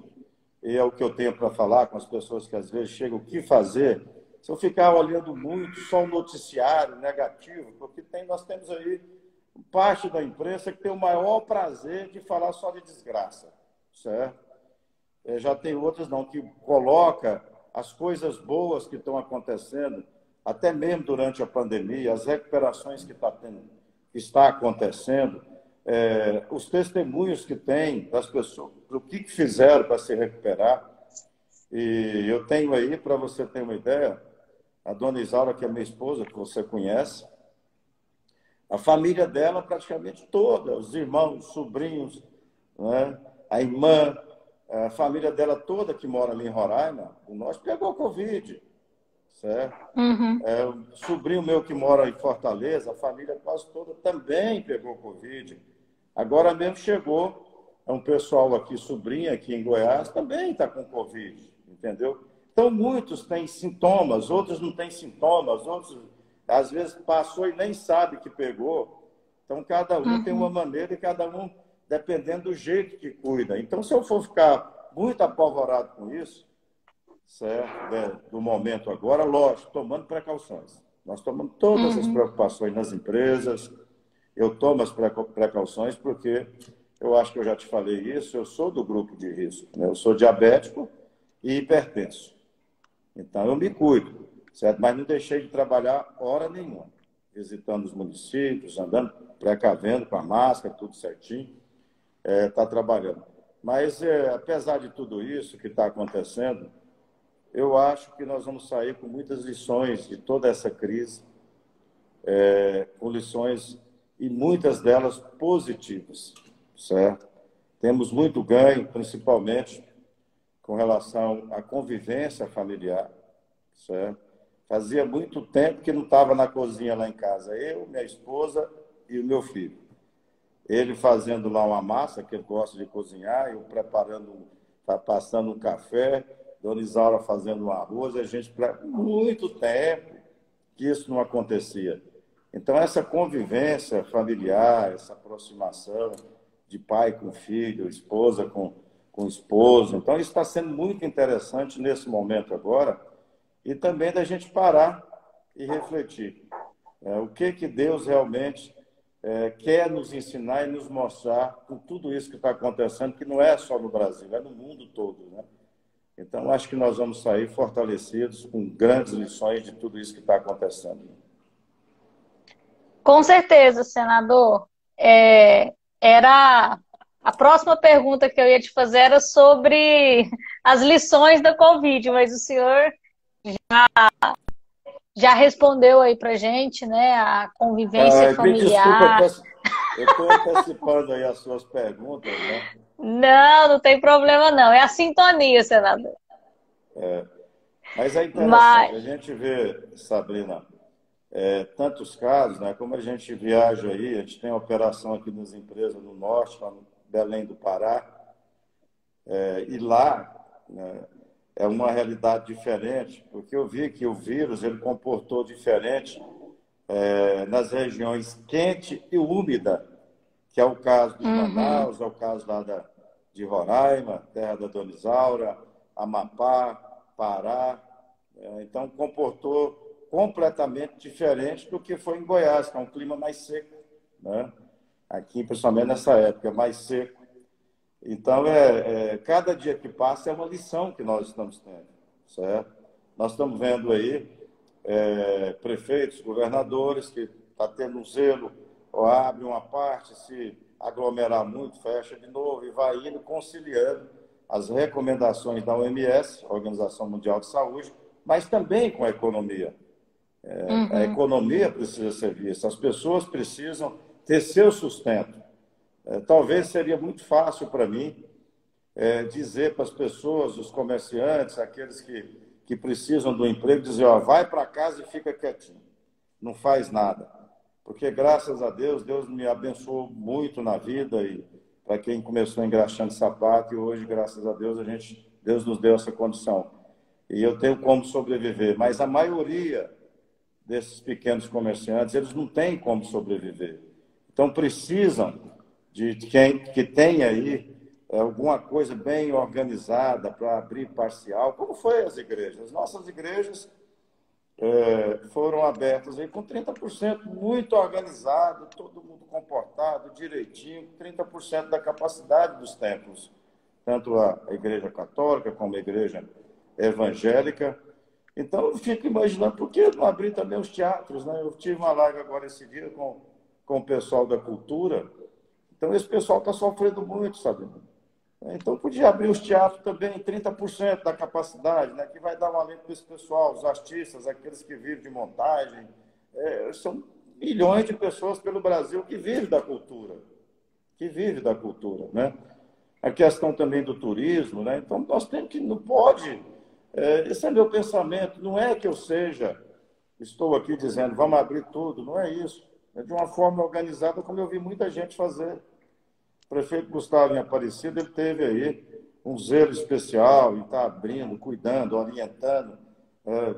e é o que eu tenho para falar com as pessoas que às vezes chegam, o que fazer? Se eu ficar olhando muito só o noticiário negativo, porque nós temos aí parte da imprensa que tem o maior prazer de falar só de desgraça, certo? Já tem outras não, que coloca as coisas boas que estão acontecendo, até mesmo durante a pandemia, as recuperações que está acontecendo, os testemunhos que tem das pessoas, o que fizeram para se recuperar. E eu tenho aí, para você ter uma ideia, a dona Isaura, que é minha esposa, que você conhece, a família dela praticamente toda, os irmãos, os sobrinhos, né? A irmã, a família dela toda que mora ali em Roraima, o nosso pegou Covid. certo? Uhum. Um sobrinho meu que mora em Fortaleza, a família quase toda também pegou Covid. Agora mesmo chegou um pessoal aqui, sobrinha aqui em Goiás, também está com Covid, entendeu? Então, muitos têm sintomas, outros não têm sintomas, outros, às vezes, passou e nem sabe que pegou. Então, cada um tem uma Uhum. maneira e cada um, dependendo do jeito que cuida. Então, se eu for ficar muito apavorado com isso, certo? Do momento agora, lógico, tomando precauções. Nós tomamos todas as Uhum. preocupações nas empresas, eu tomo as precauções porque eu acho que eu já te falei isso, eu sou do grupo de risco, né? Eu sou diabético e hipertenso. Então, eu me cuido, certo? Mas não deixei de trabalhar hora nenhuma, visitando os municípios, andando, precavendo com a máscara, tudo certinho, tá trabalhando. Mas, apesar de tudo isso que está acontecendo, eu acho que nós vamos sair com muitas lições de toda essa crise, com lições e muitas delas positivas, certo? Temos muito ganho, principalmente com relação à convivência familiar, certo? Fazia muito tempo que não estava na cozinha lá em casa, eu, minha esposa e o meu filho. Ele fazendo lá uma massa, que ele gosta de cozinhar, eu preparando, passando um café, Dona Isaura fazendo um arroz, a gente, muito tempo que isso não acontecia. Então, essa convivência familiar, essa aproximação de pai com filho, esposa com esposo, então isso está sendo muito interessante nesse momento agora, e também da gente parar e refletir. O que Deus realmente quer nos ensinar e nos mostrar com tudo isso que está acontecendo, que não é só no Brasil, é no mundo todo, né? Então, acho que nós vamos sair fortalecidos com grandes lições de tudo isso que está acontecendo. Com certeza, senador. Era a próxima pergunta que eu ia te fazer era sobre as lições da Covid, mas o senhor já respondeu aí pra gente, né? A convivência Me desculpa, familiar. eu estou antecipando aí as suas perguntas, né? Não, não tem problema não. É a sintonia, senador. Mas é interessante, Mas, a gente vê, Sabrina, tantos casos, né? Como a gente viaja aí, a gente tem operação aqui nas empresas no norte, lá no Belém do Pará, e lá, né, é uma realidade diferente, porque eu vi que o vírus ele comportou diferente nas regiões quente e úmida, que é o caso de uhum, Manaus, é o caso lá de Roraima, terra da Dona Isaura, Amapá, Pará. Então, comportou completamente diferente do que foi em Goiás, que é um clima mais seco, né? Aqui, principalmente nessa época, mais seco. Então, cada dia que passa é uma lição que nós estamos tendo, certo? Nós estamos vendo aí prefeitos, governadores que está tendo um zelo, ou abre uma parte, se aglomerar muito, fecha de novo e vai indo conciliando as recomendações da OMS, Organização Mundial de Saúde, mas também com a economia. A uhum. economia precisa ser vista, as pessoas precisam ter seu sustento. Talvez seria muito fácil para mim dizer para as pessoas, os comerciantes, aqueles que precisam do emprego, dizer, ó, vai para casa e fica quietinho, não faz nada. Porque, graças a Deus, Deus me abençoou muito na vida e para quem começou engraxando sapato e hoje, graças a Deus, Deus nos deu essa condição. E eu tenho como sobreviver, mas a maioria desses pequenos comerciantes, eles não têm como sobreviver. Então, precisam de quem que tem aí alguma coisa bem organizada para abrir parcial, como foi as igrejas. Nossas igrejas foram abertas aí com 30% muito organizado, todo mundo comportado, direitinho, 30% da capacidade dos templos, tanto a igreja católica como a igreja evangélica. Então, eu fico imaginando por que não abrir também os teatros, né? Eu tive uma live agora esse dia com o pessoal da cultura, então esse pessoal está sofrendo muito, sabe? Então, podia abrir os teatros também em 30% da capacidade, né? Que vai dar um alento para esse pessoal, os artistas, aqueles que vivem de montagem. São milhões de pessoas pelo Brasil que vivem da cultura, né? A questão também do turismo, né? Então, nós temos que, não pode Esse é meu pensamento. Não é que eu estou aqui dizendo, vamos abrir tudo, não é isso. É de uma forma organizada, como eu vi muita gente fazer. O prefeito Gustavo em Aparecida, ele teve aí um zelo especial em estar abrindo, cuidando, orientando,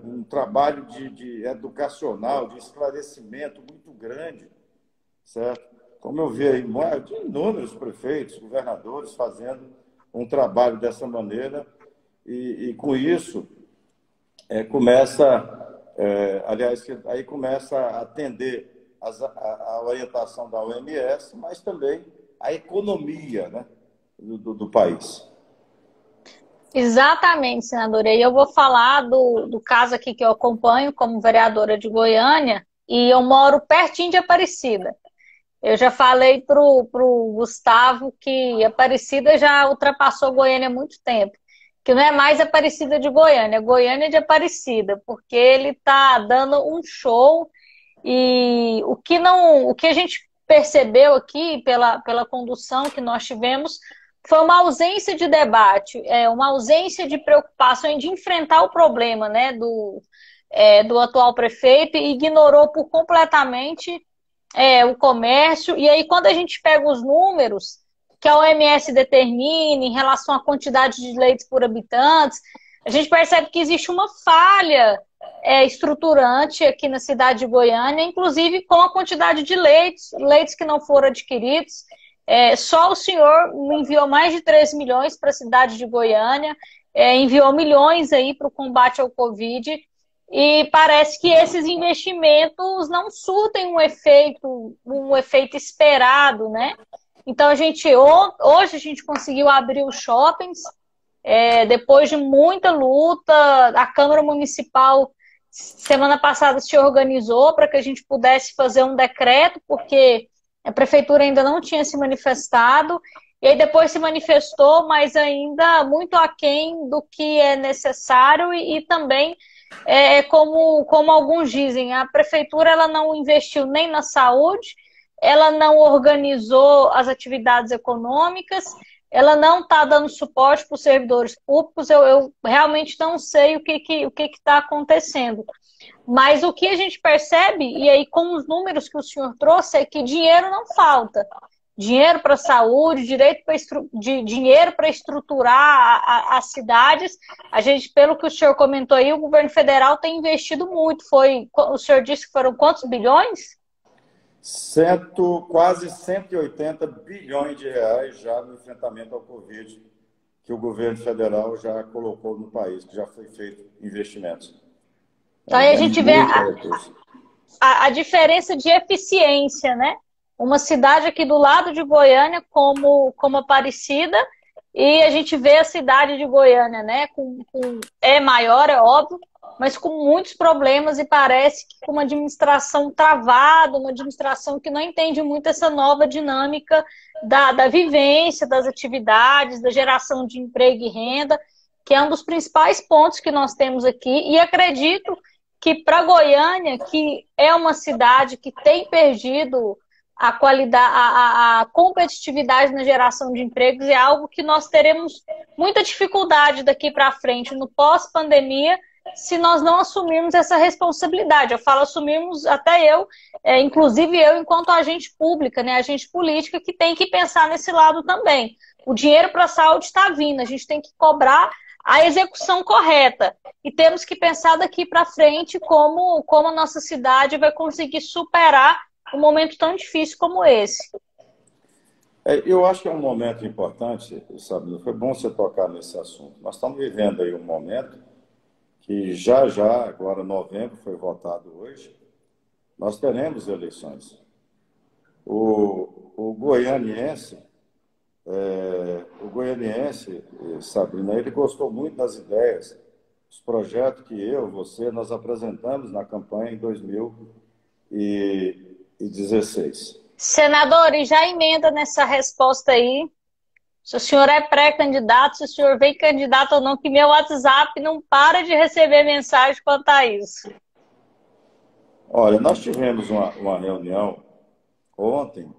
um trabalho de educacional, de esclarecimento muito grande, certo? Como eu vi aí, de inúmeros prefeitos, governadores fazendo um trabalho dessa maneira e com isso aliás, aí começa a atender a orientação da OMS, mas também a economia, né, do país. Exatamente, senadora. E eu vou falar do caso aqui que eu acompanho como vereadora de Goiânia, e eu moro pertinho de Aparecida. Eu já falei pro Gustavo que Aparecida já ultrapassou Goiânia há muito tempo. Que não é mais Aparecida de Goiânia, é Goiânia de Aparecida, porque ele está dando um show e o que a gente percebeu aqui pela condução que nós tivemos foi uma ausência de debate, uma ausência de preocupação em de enfrentar o problema, né, do atual prefeito e ignorou por completamente o comércio. E aí, quando a gente pega os números que a OMS determina em relação à quantidade de leitos por habitantes, a gente percebe que existe uma falha estruturante aqui na cidade de Goiânia, inclusive com a quantidade de leitos que não foram adquiridos. Só o senhor me enviou mais de 3 milhões para a cidade de Goiânia, enviou milhões aí para o combate ao Covid, e parece que esses investimentos não surtem um efeito esperado, né? Então, hoje a gente conseguiu abrir os shoppings, depois de muita luta. A Câmara Municipal, semana passada, se organizou para que a gente pudesse fazer um decreto, porque a Prefeitura ainda não tinha se manifestado, e aí depois se manifestou, mas ainda muito aquém do que é necessário, e também, como alguns dizem, a Prefeitura ela não investiu nem na saúde, ela não organizou as atividades econômicas, ela não está dando suporte para os servidores públicos. Eu realmente não sei o que está acontecendo. Mas o que a gente percebe, e aí com os números que o senhor trouxe, é que dinheiro não falta. Dinheiro para a saúde, dinheiro para estruturar as cidades. A gente, pelo que o senhor comentou aí, o governo federal tem investido muito. O senhor disse que foram quantos bilhões? Quase 180 bilhões de reais já no enfrentamento ao Covid, que o governo federal já colocou no país, que já foi feito investimentos. Então aí a gente vê a diferença de eficiência, né? Uma cidade aqui do lado de Goiânia como Aparecida, e a gente vê a cidade de Goiânia, né? É maior, é óbvio, mas com muitos problemas, e parece que com uma administração travada, uma administração que não entende muito essa nova dinâmica da vivência, das atividades, da geração de emprego e renda, que é um dos principais pontos que nós temos aqui. E acredito que para Goiânia, que é uma cidade que tem perdido a qualidade, a competitividade na geração de empregos, é algo que nós teremos muita dificuldade daqui para frente, no pós-pandemia, se nós não assumirmos essa responsabilidade. Eu falo assumirmos, até inclusive eu enquanto agente pública, né, agente política, que tem que pensar nesse lado também. O dinheiro para a saúde está vindo, a gente tem que cobrar a execução correta. E temos que pensar daqui para frente como a nossa cidade vai conseguir superar um momento tão difícil como esse. Eu acho que é um momento importante, sabe? Foi bom você tocar nesse assunto. Nós estamos vivendo aí um momento que já, agora novembro, foi votado hoje, nós teremos eleições. O goianiense, Sabrina, ele gostou muito das ideias, dos projetos que nós apresentamos na campanha em 2016. Senador, e já emenda nessa resposta aí, se o senhor é pré-candidato, se o senhor vem candidato ou não, que meu WhatsApp não para de receber mensagem quanto a isso. Olha, nós tivemos uma reunião ontem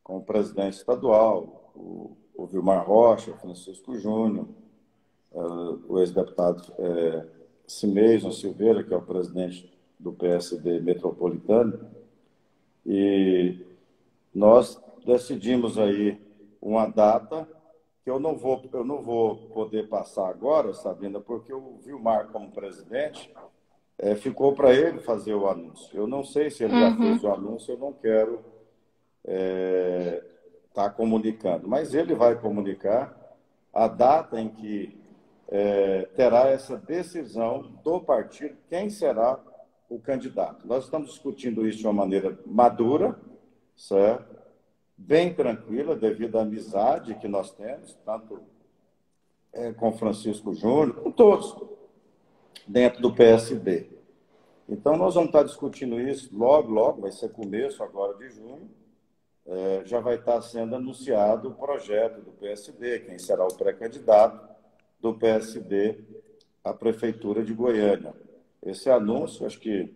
com o presidente estadual, o Vilmar Rocha, o Francisco Júnior, o ex-deputado Cimeison Silveira, que é o presidente do PSD metropolitano, e nós decidimos aí uma data que eu não vou poder passar agora, Sabrina, porque o Vilmar, como presidente, ficou para ele fazer o anúncio. Eu não sei se ele já fez o anúncio, eu não quero estar comunicando, mas ele vai comunicar a data em que terá essa decisão do partido, quem será o candidato. Nós estamos discutindo isso de uma maneira madura, certo? Bem tranquila, devido à amizade que nós temos, tanto com Francisco Júnior, com todos, dentro do PSD. Então, nós vamos estar discutindo isso logo, vai ser começo agora de junho, já vai estar sendo anunciado o projeto do PSD, quem será o pré-candidato do PSD à Prefeitura de Goiânia. Esse anúncio, acho que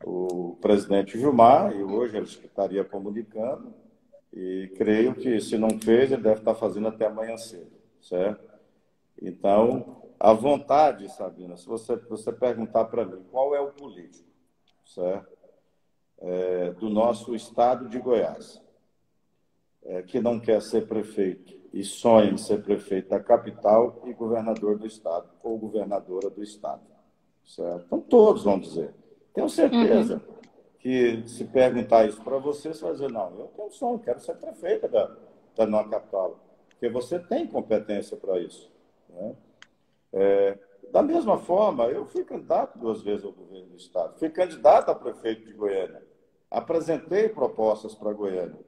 o presidente Vilmar, e hoje ele estaria comunicando, e creio que, se não fez, ele deve estar fazendo até amanhã cedo, certo? Então, a vontade, Sabina, se você perguntar para mim qual é o político, certo? Do nosso estado de Goiás, que não quer ser prefeito e sonha em ser prefeito da capital e governador do estado, ou governadora do estado, certo? Então, todos vão dizer. Tenho certeza que, se perguntar isso para você, você vai dizer, não, eu tenho um sonho, quero ser prefeita da nossa capital, porque você tem competência para isso, né? Da mesma forma, eu fui candidato 2 vezes ao governo do estado, fui candidato a prefeito de Goiânia, apresentei propostas para Goiânia,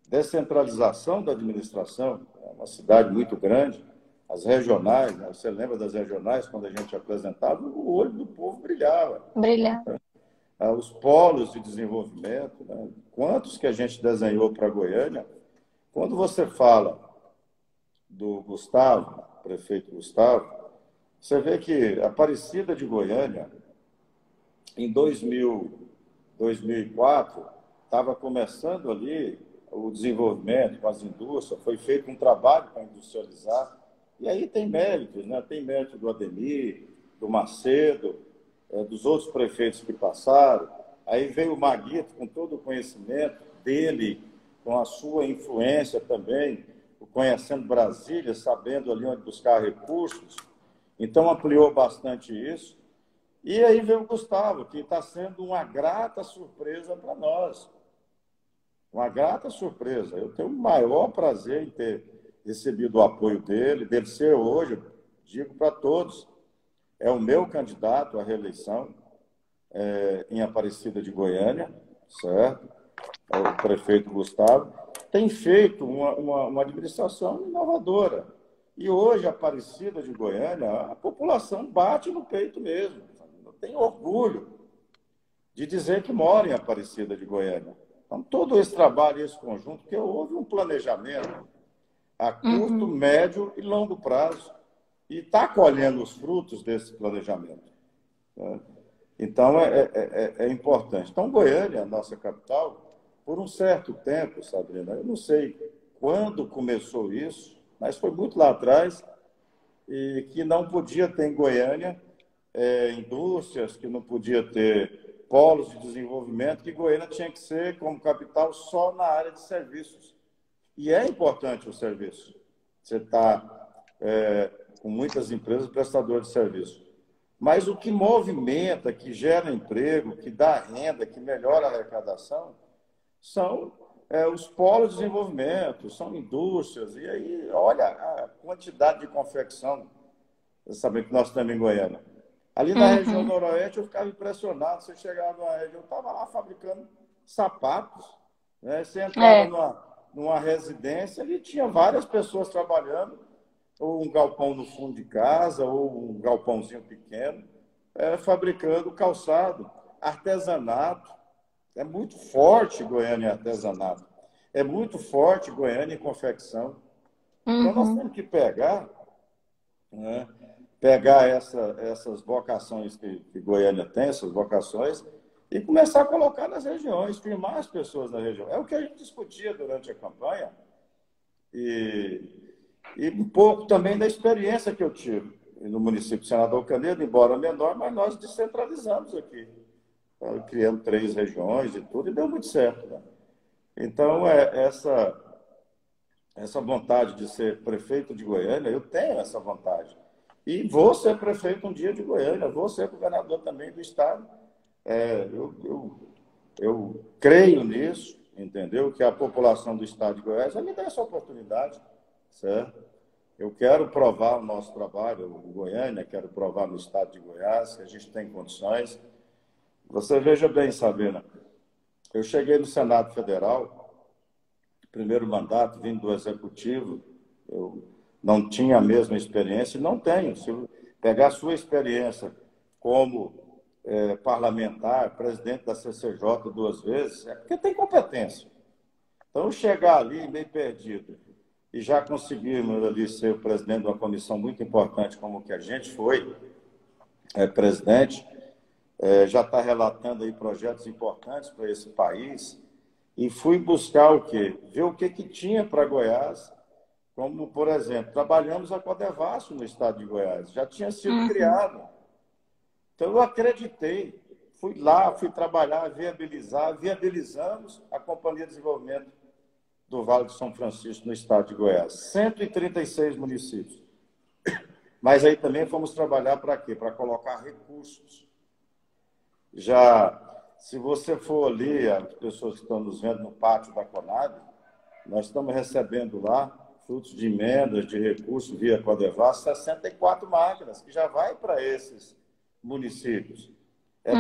descentralização da administração, é uma cidade muito grande, as regionais, né? Você lembra das regionais, quando a gente apresentava, o olho do povo brilhava. Brilhar. Os polos de desenvolvimento, né? Quantos que a gente desenhou para Goiânia? Quando você fala do Gustavo, prefeito Gustavo, você vê que a Aparecida de Goiânia, em 2004, estava começando ali o desenvolvimento com as indústrias, foi feito um trabalho para industrializar, e aí tem méritos, né? Tem mérito do Ademir, do Macedo, dos outros prefeitos que passaram. Aí veio o Maguito com todo o conhecimento dele, com a sua influência também, conhecendo Brasília, sabendo ali onde buscar recursos. Então, ampliou bastante isso. E aí veio o Gustavo, que está sendo uma grata surpresa para nós. Uma grata surpresa. Eu tenho o maior prazer em ter recebido o apoio dele ser hoje, digo para todos, é o meu candidato à reeleição em Aparecida de Goiânia, certo? É o prefeito Gustavo. Tem feito uma administração inovadora. E hoje, Aparecida de Goiânia, a população bate no peito mesmo. Eu tenho orgulho de dizer que mora em Aparecida de Goiânia. Então, todo esse trabalho, esse conjunto, porque houve um planejamento a curto, médio e longo prazo, e está colhendo os frutos desse planejamento, né? Então, é importante. Então, Goiânia, a nossa capital, por um certo tempo, Sabrina, eu não sei quando começou isso, mas foi muito lá atrás, e que não podia ter em Goiânia indústrias, que não podia ter polos de desenvolvimento, que Goiânia tinha que ser, como capital, só na área de serviços. E é importante o serviço. Você está com muitas empresas prestadoras de serviço. Mas o que movimenta, que gera emprego, que dá renda, que melhora a arrecadação, são os polos de desenvolvimento, são indústrias. E aí, olha a quantidade de confecção, sabendo que nós estamos em Goiânia. Ali na região noroeste, eu ficava impressionado. Você chegava na região, eu estava lá fabricando sapatos, né? Você entrava numa residência e tinha várias pessoas trabalhando, ou um galpão no fundo de casa, ou um galpãozinho pequeno, fabricando calçado, artesanato. É muito forte Goiânia em artesanato. É muito forte Goiânia em confecção. Então, nós temos que pegar, né, essas vocações que Goiânia tem, essas vocações, e começar a colocar nas regiões, firmar as pessoas na região. É o que a gente discutia durante a campanha, e um pouco também da experiência que eu tive. no município de Senador Canedo, embora menor, mas nós descentralizamos aqui. Então, criamos 3 regiões e tudo, e deu muito certo, né? Então, essa vontade de ser prefeito de Goiânia, eu tenho essa vontade. E vou ser prefeito um dia de Goiânia, vou ser governador também do estado. Eu creio nisso, entendeu? Que a população do estado de Goiás vai me dar essa oportunidade, certo? Eu quero provar o nosso trabalho, o Goiânia, quero provar no estado de Goiás, que a gente tem condições. Você veja bem, Sabrina, eu cheguei no Senado Federal, primeiro mandato, vindo do Executivo, eu não tinha a mesma experiência, e não tenho. Se eu pegar a sua experiência como parlamentar, presidente da CCJ 2 vezes, é porque tem competência. Então, chegar ali meio perdido e já conseguirmos ali ser o presidente de uma comissão muito importante como que a gente foi, presidente, já está relatando aí projetos importantes para esse país, e fui buscar o quê? Ver o que tinha para Goiás, como, por exemplo, trabalhamos a Codevasf no estado de Goiás, já tinha sido criado. Então, eu acreditei, fui lá, fui trabalhar, viabilizamos a Companhia de Desenvolvimento do Vale de São Francisco, no estado de Goiás. 136 municípios. Mas aí também fomos trabalhar para quê? Para colocar recursos. Se você for ali, as pessoas que estão nos vendo no pátio da Conab, nós estamos recebendo lá, frutos de emendas, de recursos via Codevasf, 64 máquinas, que já vai para esses municípios.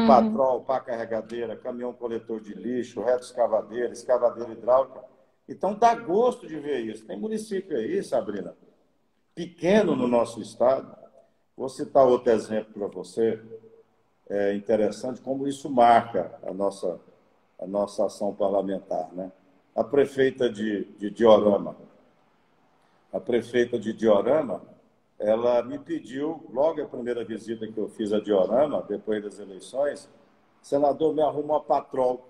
Patrol, pá carregadeira, caminhão coletor de lixo, reto escavadeira, escavadeira hidráulica. Então, dá gosto de ver isso. Tem município aí, Sabrina, pequeno no nosso estado. Vou citar outro exemplo para você. É interessante como isso marca a nossa ação parlamentar, né? A prefeita de Diorama. A prefeita de Diorama, ela me pediu, logo a primeira visita que eu fiz a Diorama, depois das eleições, senador, me arruma uma patrol.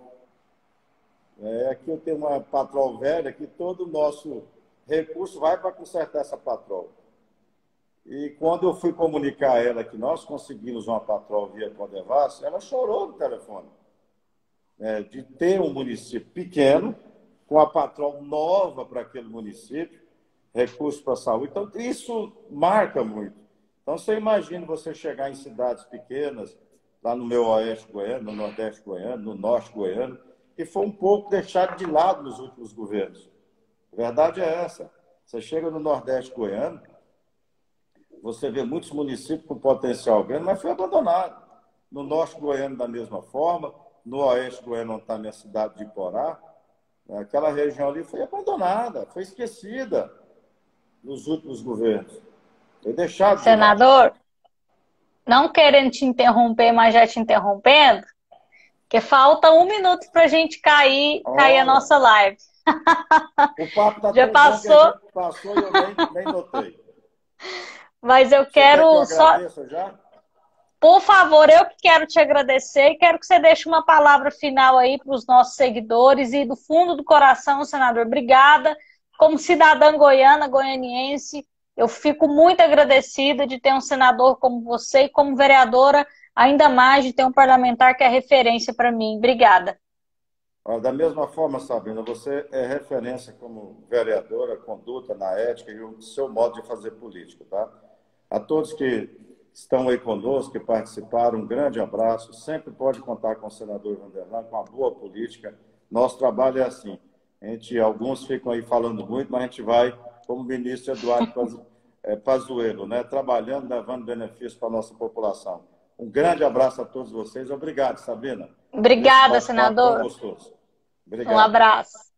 Aqui eu tenho uma patrol velha que todo o nosso recurso vai para consertar essa patrol. E quando eu fui comunicar a ela que nós conseguimos uma patrol via Codevasf, ela chorou no telefone. De ter um município pequeno, com a patrol nova para aquele município, recursos para a saúde. Então, isso marca muito. Então, você imagina você chegar em cidades pequenas, lá no meu oeste goiano, no nordeste goiano, no norte goiano, que foi um pouco deixado de lado nos últimos governos. A verdade é essa. Você chega no nordeste goiano, você vê muitos municípios com potencial grande, mas foi abandonado. No norte goiano, da mesma forma, no oeste goiano, onde está a minha cidade de Iporá, aquela região ali foi abandonada, foi esquecida nos últimos governos. Foi deixado de Senador, lado. não querendo te interromper, mas já te interrompendo, porque falta 1 minuto para a gente cair a nossa live. O papo está já tão passou. Bom que a gente passou e eu nem notei. Mas eu quero Você quer que eu agradeça já? Por favor, eu que quero te agradecer e quero que você deixe uma palavra final aí para os nossos seguidores e do fundo do coração, senador, obrigada. Como cidadã goiana, goianiense, eu fico muito agradecida de ter um senador como você e como vereadora, ainda mais de ter um parlamentar que é referência para mim. Obrigada. Da mesma forma, Sabrina, você é referência como vereadora, conduta na ética e o seu modo de fazer política, tá? A todos que estão aí conosco, que participaram, um grande abraço. Sempre pode contar com o senador Vanderlan, com a boa política. Nosso trabalho é assim. Alguns ficam aí falando muito, mas a gente vai, como o ministro Eduardo Pazuello, né, trabalhando, levando benefícios para a nossa população. Um grande abraço a todos vocês. Obrigado, Sabrina. Obrigada, senador. Obrigado. Um abraço.